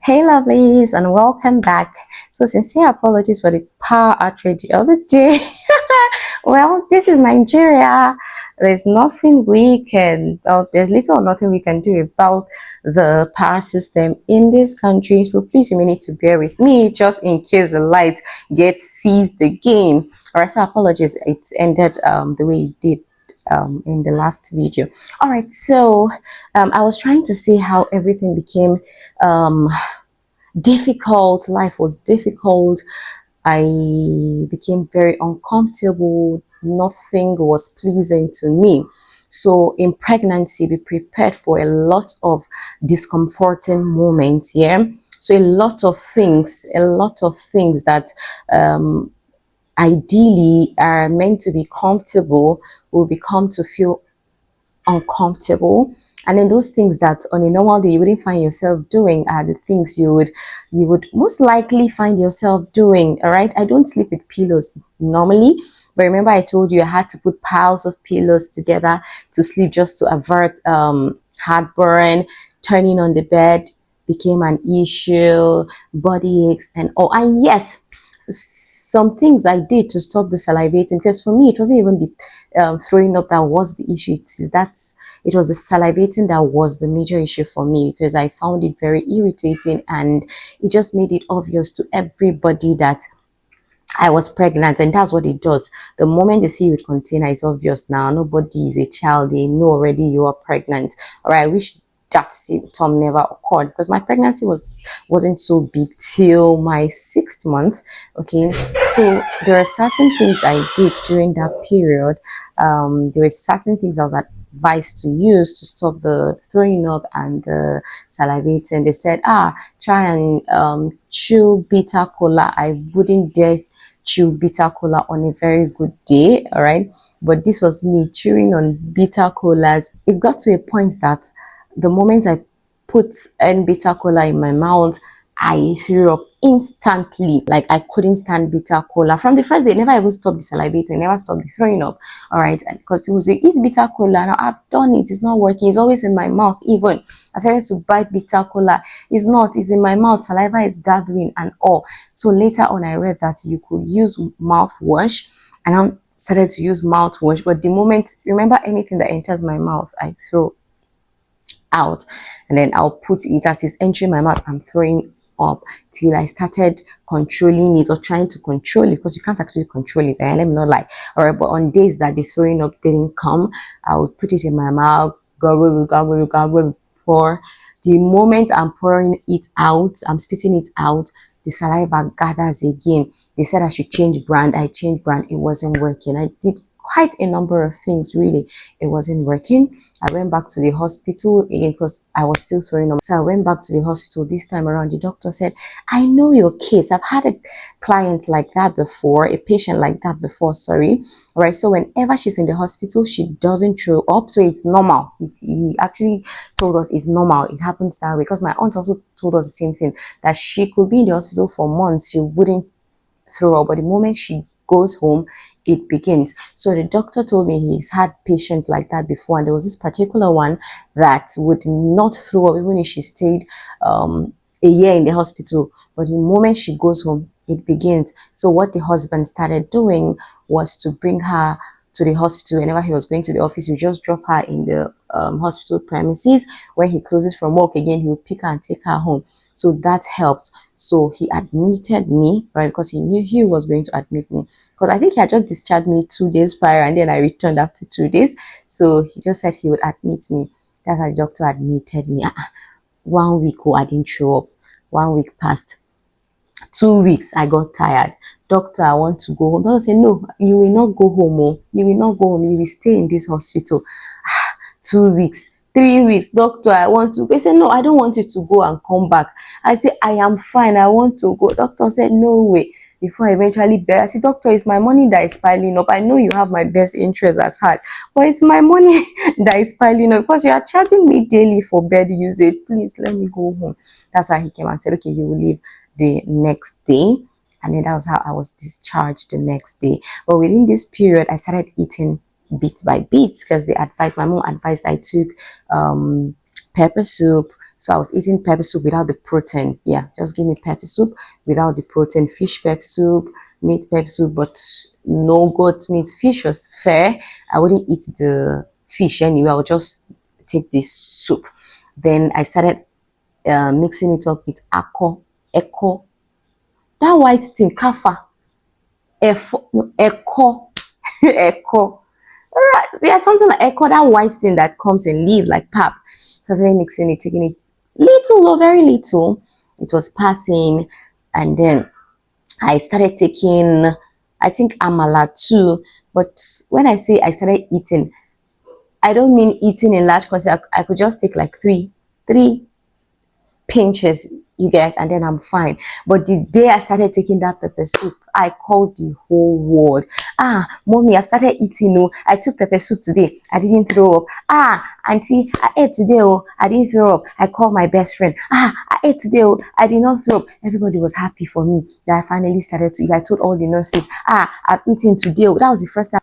Hey lovelies, and welcome back. So sincere apologies for the power outrage the other day. Well, this is Nigeria. There's nothing we can, there's little or nothing we can do about the power system in this country. So please, you may need to bear with me just in case the light gets seized again. Alright, so apologies. It's ended the way it did in the last video. All right, so I was trying to see how everything became difficult. Life was difficult. I became very uncomfortable. Nothing was pleasing to me. So in pregnancy, be prepared for a lot of discomforting moments. Yeah. So a lot of things that ideally are meant to be comfortable will become to feel uncomfortable. And then those things that on a normal day you wouldn't find yourself doing are the things you would most likely find yourself doing. All right, I don't sleep with pillows normally, but remember I told you I had to put piles of pillows together to sleep just to avert heartburn. Turning on the bed became an issue, body aches and all. And yes, some things I did to stop the salivating, because for me it wasn't even the throwing up that was the issue. It was the salivating that was the major issue for me, because I found it very irritating and it just made it obvious to everybody that I was pregnant. And that's what it does. The moment they see you with container, it's obvious now. Nobody is a child. They know already you are pregnant. All right, I wish that symptom never occurred, because my pregnancy wasn't so big till my 6th month. Okay, so there are certain things I did during that period. There were certain things I was advised to use to stop the throwing up and the salivating. They said, try and chew bitter cola. I wouldn't dare chew bitter cola on a very good day. All right, but this was me chewing on bitter colas. It got to a point that the moment I put an bitter cola in my mouth, I threw up instantly. Like, I couldn't stand bitter cola. From the first day, never even stopped the salivating, never stopped the throwing up. All right, and because people say, eat bitter cola. Now, I've done it, it's not working. It's always in my mouth. Even I started to bite bitter cola. It's in my mouth. Saliva is gathering and all. So later on, I read that you could use mouthwash, and I started to use mouthwash. But the moment, remember, anything that enters my mouth, I throw out, and then I'll put it as it's entering my mouth, I'm throwing up, till I started controlling it, or trying to control it, because you can't actually control it. And let me not lie. All right, but on days that the throwing up didn't come, I would put it in my mouth, gargle, pour. The moment I'm pouring it out, I'm spitting it out, the saliva gathers again. They said I should change brand. I changed brand. It wasn't working. I did quite a number of things. Really, it wasn't working. I went back to the hospital again, because I was still throwing up. So I went back to the hospital. This time around, the doctor said, I know your case. I've had a client like that before, a patient like that before, sorry. All right, so whenever she's in the hospital, she doesn't throw up, so it's normal. He actually told us it's normal. It happens that way, because my aunt also told us the same thing, that she could be in the hospital for months, she wouldn't throw up, but the moment she goes home, it begins. So the doctor told me he's had patients like that before, and there was this particular one that would not throw up even if she stayed a year in the hospital, but the moment she goes home, it begins. So what the husband started doing was to bring her to the hospital. Whenever he was going to the office, we just drop her in the hospital premises. When he closes from work again, he will pick her and take her home. So that helped. So he admitted me, right, because he knew he was going to admit me, because I think he had just discharged me 2 days prior, and then I returned after 2 days. So he just said he would admit me. That's how the doctor admitted me. 1 week, I didn't show up. 1 week passed. 2 weeks, I got tired. Doctor, I want to go home. Doctor said, no, you will not go home. Oh. You will not go home. You will stay in this hospital. 2 weeks. 3 weeks, doctor, I want to go. He said, no, I don't want you to go and come back. I said, I am fine, I want to go. Doctor said, no way. Before I eventually begged, I said, doctor, it's my money that is piling up. I know you have my best interest at heart, but it's my money that is piling up, because you are charging me daily for bed usage. Please let me go home. That's why he came and said, okay, you will leave the next day. And then that was how I was discharged the next day. But within this period, I started eating bit by bit, because my mom advised I took pepper soup, So I was eating pepper soup without the protein. Yeah, just give me pepper soup without the protein. Fish pepper soup, meat pepper soup, but no goat meat. Fish was fair. I wouldn't eat the fish anyway. I would just take this soup. Then I started mixing it up with echo. That white thing, kafa, no, echo, echo. There's something like echo, that white thing that comes in leaf like pap. So I started mixing it, taking it little or very little. It was passing, and then I started taking, I think amala too. But when I say I started eating, I don't mean eating in large quantity. I could just take like three pinches, you get, and then I'm fine. But the day I started taking that pepper soup, I called the whole world. Ah, mommy, I've started eating. Oh, I took pepper soup today. I didn't throw up. Ah, auntie, I ate today. Oh, I didn't throw up. I called my best friend. Ah, I ate today. Oh, I did not throw up. Everybody was happy for me that I finally started to eat. I told all the nurses, ah, I've eaten today. Oh, that was the first time